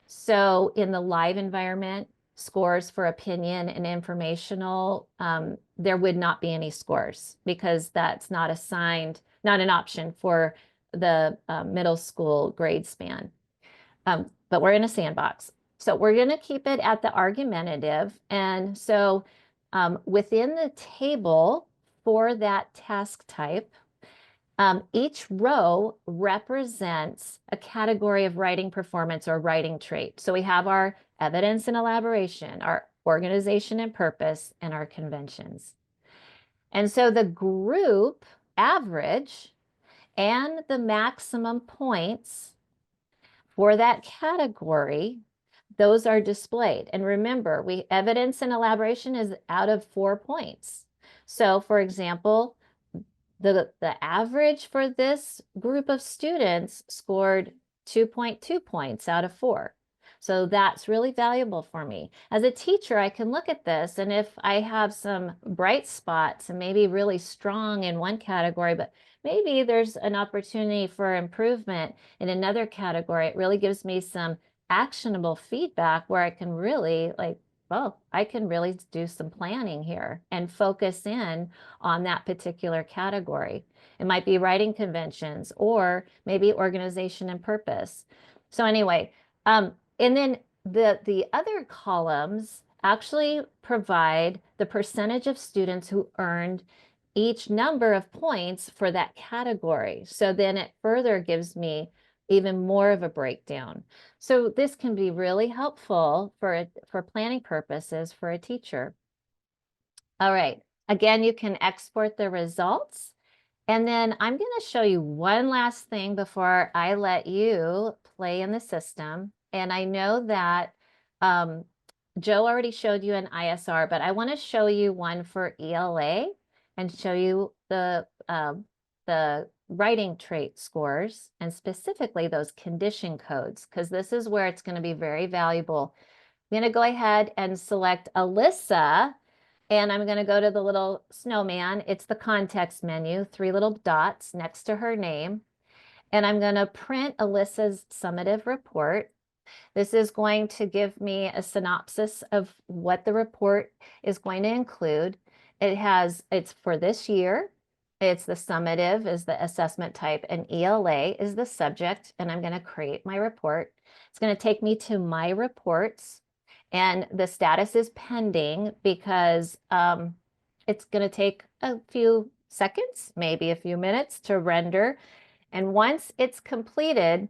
So in the live environment, scores for opinion and informational, there would not be any scores because that's not assigned, not an option for the middle school grade span. But we're in a sandbox. So we're going to keep it at the argumentative. And so within the table for that task type, each row represents a category of writing performance or writing trait. So we have our evidence and elaboration, our organization and purpose, and our conventions. And so the group average and the maximum points for that category, those are displayed. And remember, evidence and elaboration is out of 4 points. So for example, the average for this group of students scored 2.2 points out of 4. So that's really valuable for me. As a teacher, I can look at this, and if I have some bright spots and maybe really strong in one category, but maybe there's an opportunity for improvement in another category, it really gives me some actionable feedback where I can really I can really do some planning here and focus in on that particular category. It might be writing conventions or maybe organization and purpose. So anyway, and then the other columns actually provide the percentage of students who earned each number of points for that category. So then it further gives me even more of a breakdown. So this can be really helpful for planning purposes for a teacher. All right, again, you can export the results. And then I'm going to show you one last thing before I let you play in the system. And I know that Joe already showed you an ISR, but I want to show you one for ELA and show you the writing trait scores and specifically those condition codes, because this is where it's going to be very valuable. I'm going to go ahead and select Alyssa, and I'm going to go to the little snowman. It's the context menu, 3 little dots next to her name. And I'm going to print Alyssa's summative report. This is going to give me a synopsis of what the report is going to include. It's for this year. It's the summative is the assessment type and ELA is the subject, and I'm going to create my report. It's going to take me to my reports, and the status is pending because it's going to take a few seconds, maybe a few minutes to render. And once it's completed,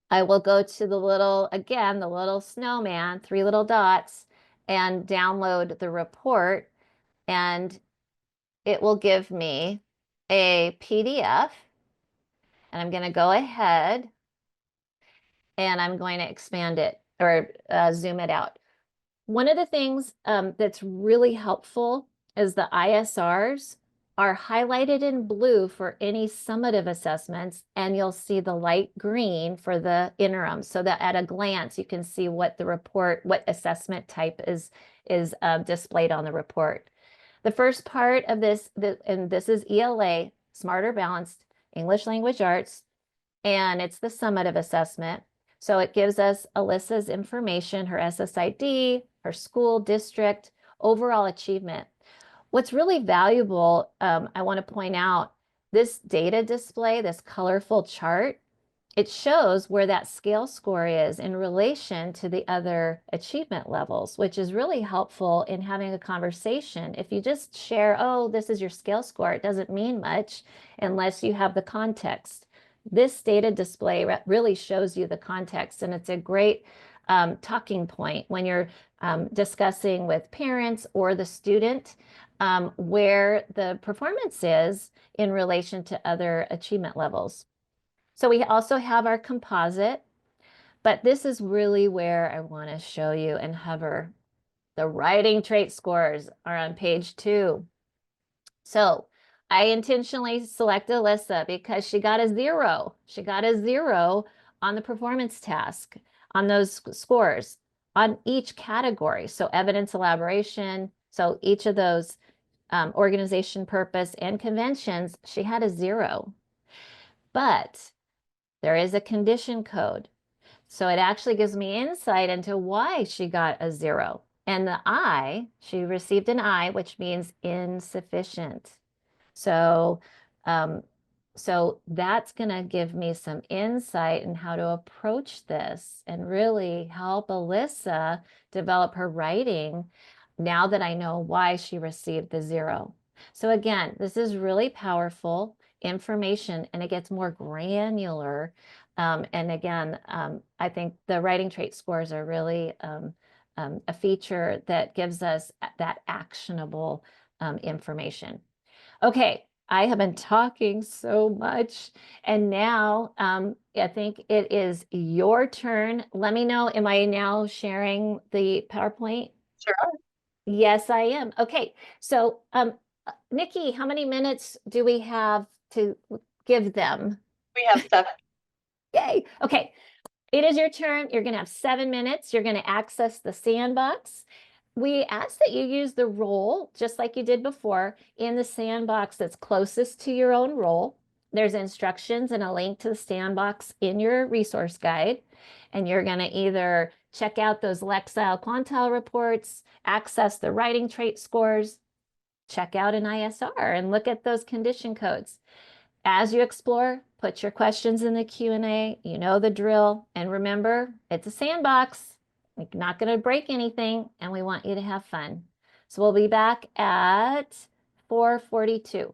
I will go to the little snowman, 3 little dots, and download the report, and it will give me a PDF, and I'm going to go ahead and I'm going to expand it or zoom it out. One of the things that's really helpful is the ISRs are highlighted in blue for any summative assessments, and you'll see the light green for the interim, so that at a glance you can see what the report, what assessment type is displayed on the report. The first part of this, and this is ELA, Smarter Balanced English Language Arts, and it's the summative assessment. So it gives us Alyssa's information, her SSID, her school district, overall achievement. What's really valuable, I want to point out, this data display, this colorful chart, it shows where that scale score is in relation to the other achievement levels, which is really helpful in having a conversation. If you just share, oh, this is your scale score, it doesn't mean much unless you have the context. This data display really shows you the context, and it's a great talking point when you're discussing with parents or the student where the performance is in relation to other achievement levels. So we also have our composite, but this is really where I want to show you and hover. The writing trait scores are on page 2. So I intentionally selected Alyssa because she got a 0. She got a 0 on the performance task, on those scores, on each category. So evidence elaboration, so each of those organization purpose and conventions, she had a 0. But there is a condition code. So it actually gives me insight into why she got a 0. And the I, she received an I, which means insufficient. So, so that's going to give me some insight in how to approach this and really help Alyssa develop her writing now that I know why she received the 0. So again, this is really powerful information, and it gets more granular. And again, I think the writing trait scores are really a feature that gives us that actionable information. Okay, I have been talking so much, and now I think it is your turn. Let me know, am I now sharing the PowerPoint? Sure. Yes, I am. Okay, so Nikki, how many minutes do we have to give them? We have 7. Yay. Okay, it is your turn. You're going to have 7 minutes. You're going to access the sandbox. We ask that you use the role, just like you did before, in the sandbox that's closest to your own role. There's instructions and a link to the sandbox in your resource guide. And you're going to either check out those Lexile quantile reports, access the writing trait scores, check out an ISR and look at those condition codes. As you explore, put your questions in the Q&A. You know the drill. And remember, it's a sandbox. We're not going to break anything, and we want you to have fun. So we'll be back at 4:42.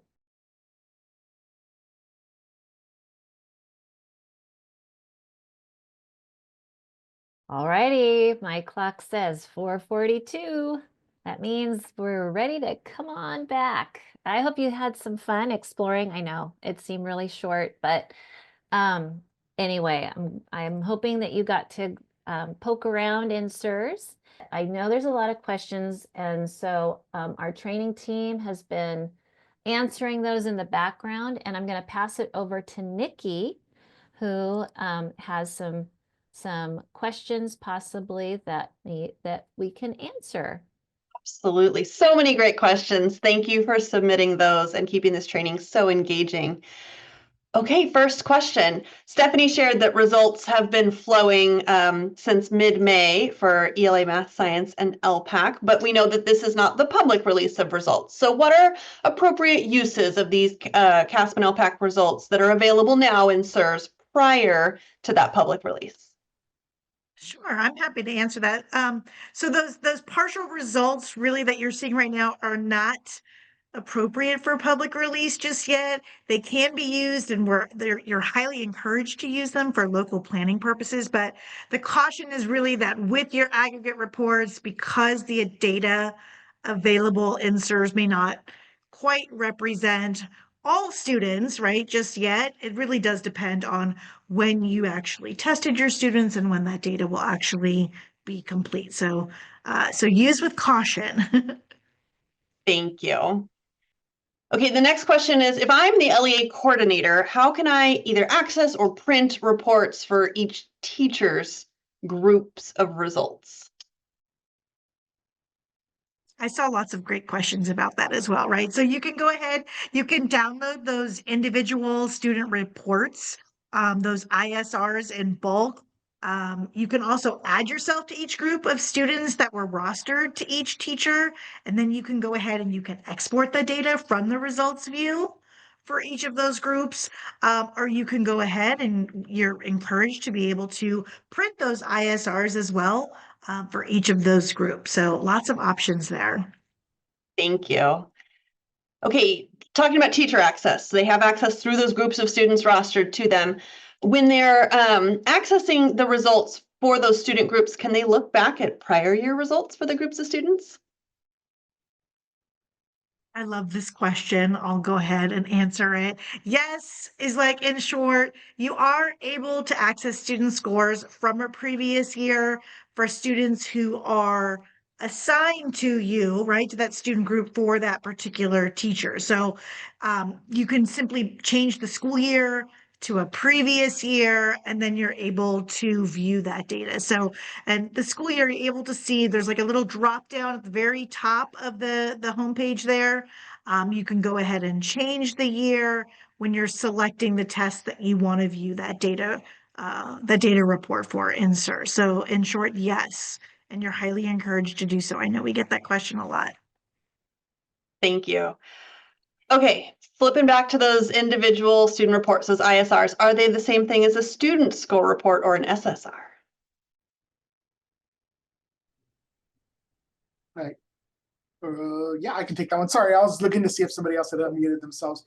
All righty, my clock says 4:42. That means we're ready to come on back. I hope you had some fun exploring. I know it seemed really short, but anyway, I'm hoping that you got to poke around in CERS. I know there's a lot of questions, and so our training team has been answering those in the background, and I'm going to pass it over to Nikki, who has some questions possibly that we can answer. Absolutely. So many great questions. Thank you for submitting those and keeping this training so engaging. Okay, first question. Stephanie shared that results have been flowing since mid-May for ELA Math Science and ELPAC, but we know that this is not the public release of results. So what are appropriate uses of these CAASPP and ELPAC results that are available now in CERS prior to that public release? Sure, I'm happy to answer that. So those partial results really that you're seeing right now are not appropriate for public release just yet. They can be used, and you're highly encouraged to use them for local planning purposes. But the caution is really that with your aggregate reports, because the data available in CERS may not quite represent all students, right, just yet, it really does depend on when you actually tested your students and when that data will actually be complete. So, so use with caution. Thank you. Okay, the next question is, if I'm the LEA coordinator, how can I either access or print reports for each teacher's groups of results? I saw lots of great questions about that as well, right? So you can go ahead, you can download those individual student reports, those ISRs in bulk. You can also add yourself to each group of students that were rostered to each teacher, and then you can go ahead and you can export the data from the results view for each of those groups, or you can go ahead and you're encouraged to be able to print those ISRs as well for each of those groups. So lots of options there. Thank you. Okay, talking about teacher access. So they have access through those groups of students rostered to them. When they're accessing the results for those student groups, can they look back at prior year results for the groups of students? I love this question. I'll go ahead and answer it. Yes, is like in short, you are able to access student scores from a previous year for students who are assigned to you, right, to that student group for that particular teacher. So you can simply change the school year to a previous year, and then you're able to view that data. So, and the school year, you're able to see there's like a little drop down at the very top of the homepage there. You can go ahead and change the year when you're selecting the test that you want to view that data report for in CERS. So in short, yes, and you're highly encouraged to do so. I know we get that question a lot. Thank you. Okay, flipping back to those individual student reports, those ISRs, are they the same thing as a student score report or an SSR? Right. Yeah, I can take that one. Sorry, I was looking to see if somebody else had unmuted themselves.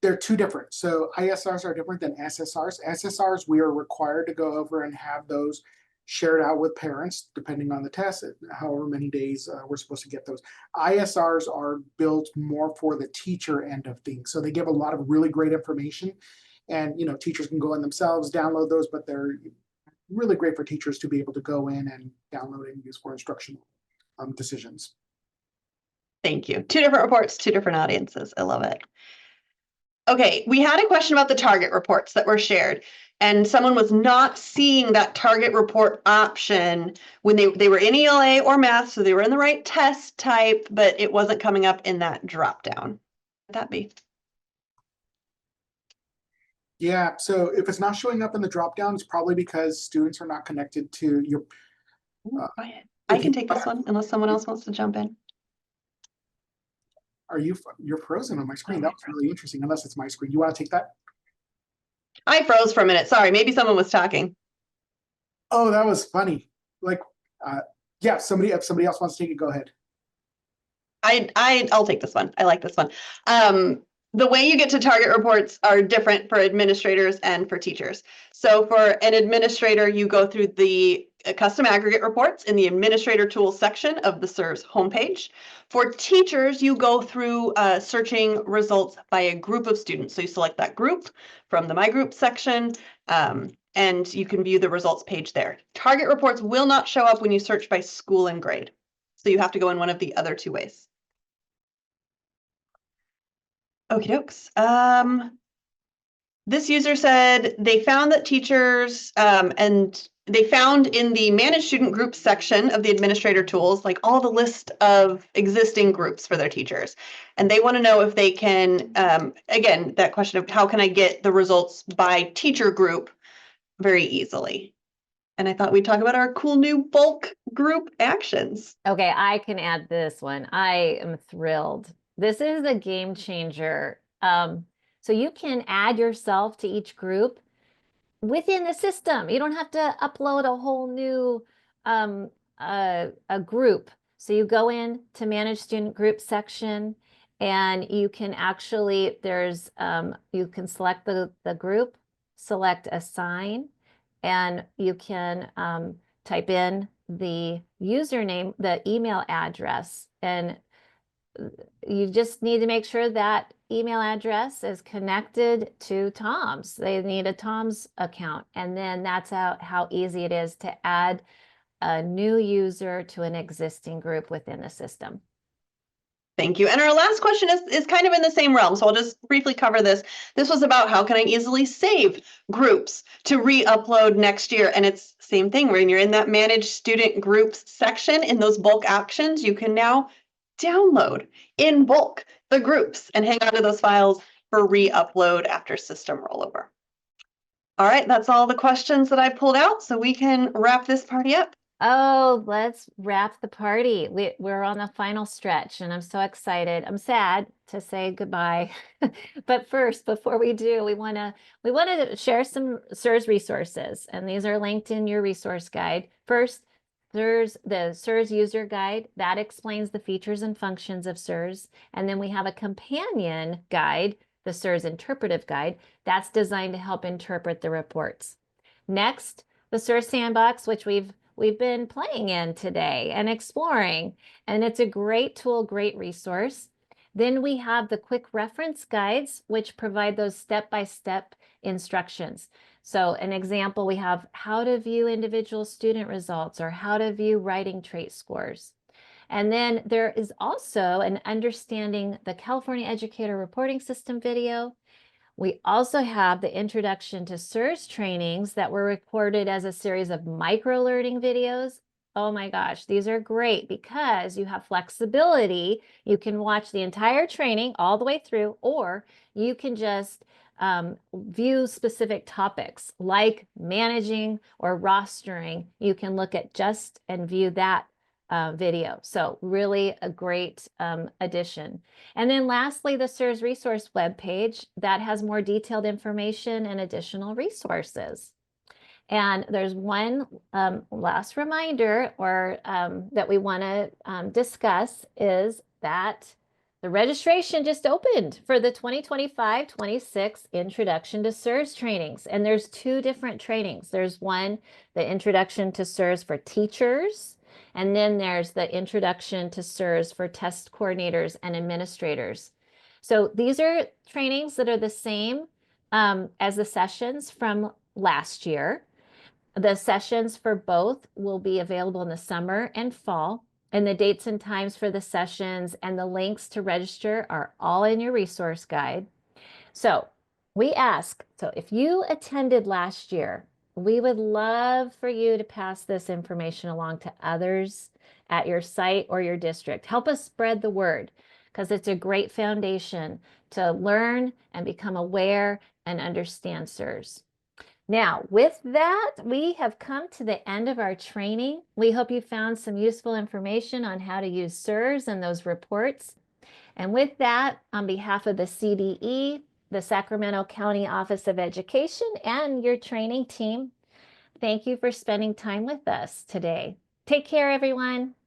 They're two different. So ISRs are different than SSRs. SSRs, we are required to go over and have those shared out with parents, depending on the test, however many days we're supposed to get those. ISRs are built more for the teacher end of things. So they give a lot of really great information, and teachers can go in themselves, download those, but they're really great for teachers to be able to go in and download and use for instructional decisions. Thank you. Two different reports, two different audiences. I love it. Okay, we had a question about the target reports that were shared, and someone was not seeing that target report option when they were in ELA or math, so they were in the right test type, but it wasn't coming up in that drop down. What would that be? Yeah, so if it's not showing up in the drop down, it's probably because students are not connected to your. Ooh, quiet. I can take this one unless someone else wants to jump in. You're frozen on my screen. That was really interesting, unless it's my screen. You want to take that? I froze for a minute. Sorry, maybe someone was talking. Oh, that was funny. Like, yeah, if somebody else wants to take it, go ahead. I'll take this one. I like this one. The way you get to target reports are different for administrators and for teachers. So for an administrator, you go through the custom aggregate reports in the administrator tools section of the CERS homepage. For teachers, you go through searching results by a group of students. So you select that group from the My Group section, and you can view the results page there. Target reports will not show up when you search by school and grade. So you have to go in one of the other two ways. Okie dokes. This user said they found that teachers and they found in the manage student groups section of the administrator tools, like all the list of existing groups for their teachers. And they want to know if they can, again, that question of how can I get the results by teacher group very easily. And I thought we'd talk about our cool new bulk group actions. Okay, I can add this one. I am thrilled. This is a game changer. So you can add yourself to each group within the system. You don't have to upload a whole new a group. So you go in to manage student group section, and you can actually, there's you can select the group, select assign, and you can type in the username, the email address, and you just need to make sure that email address is connected to Tom's. They need a Tom's account, and then that's how easy it is to add a new user to an existing group within the system. Thank you. And our last question is kind of in the same realm, so I'll just briefly cover this. This was about how can I easily save groups to re-upload next year? And it's the same thing. When you're in that manage student groups section in those bulk actions, you can now download in bulk the groups and hang on to those files for re-upload after system rollover. All right, that's all the questions that I pulled out, so we can wrap this party up. Oh, let's wrap the party. We're on the final stretch and I'm so excited. I'm sad to say goodbye. But first, before we do, we want to share some CERS resources, and these are linked in your resource guide. First, there's the CERS user guide that explains the features and functions of CERS. And then we have a companion guide, the CERS interpretive guide, that's designed to help interpret the reports. Next, the CERS sandbox, which we've been playing in today and exploring, and it's a great tool, great resource. Then we have the quick reference guides, which provide those step-by-step instructions. So an example, we have how to view individual student results or how to view writing trait scores. And then there is also an understanding the California Educator Reporting System video. We also have the Introduction to CERS trainings that were recorded as a series of micro-learning videos. Oh my gosh, these are great because you have flexibility. You can watch the entire training all the way through, or you can just view specific topics like managing or rostering. You can look at just and view that video. So really a great addition. And then lastly, the CERS resource webpage that has more detailed information and additional resources. And there's one last reminder or that we want to discuss is that the registration just opened for the 2025-26 Introduction to CERS trainings. And there's two different trainings. There's one, the Introduction to CERS for teachers, and then there's the Introduction to CERS for test coordinators and administrators. So these are trainings that are the same as the sessions from last year. The sessions for both will be available in the summer and fall, and the dates and times for the sessions and the links to register are all in your resource guide. So we ask, so if you attended last year, we would love for you to pass this information along to others at your site or your district. Help us spread the word because it's a great foundation to learn and become aware and understand CERS. Now, with that, we have come to the end of our training. We hope you found some useful information on how to use CERS and those reports. And with that, on behalf of the CDE, the Sacramento County Office of Education, and your training team, thank you for spending time with us today. Take care, everyone.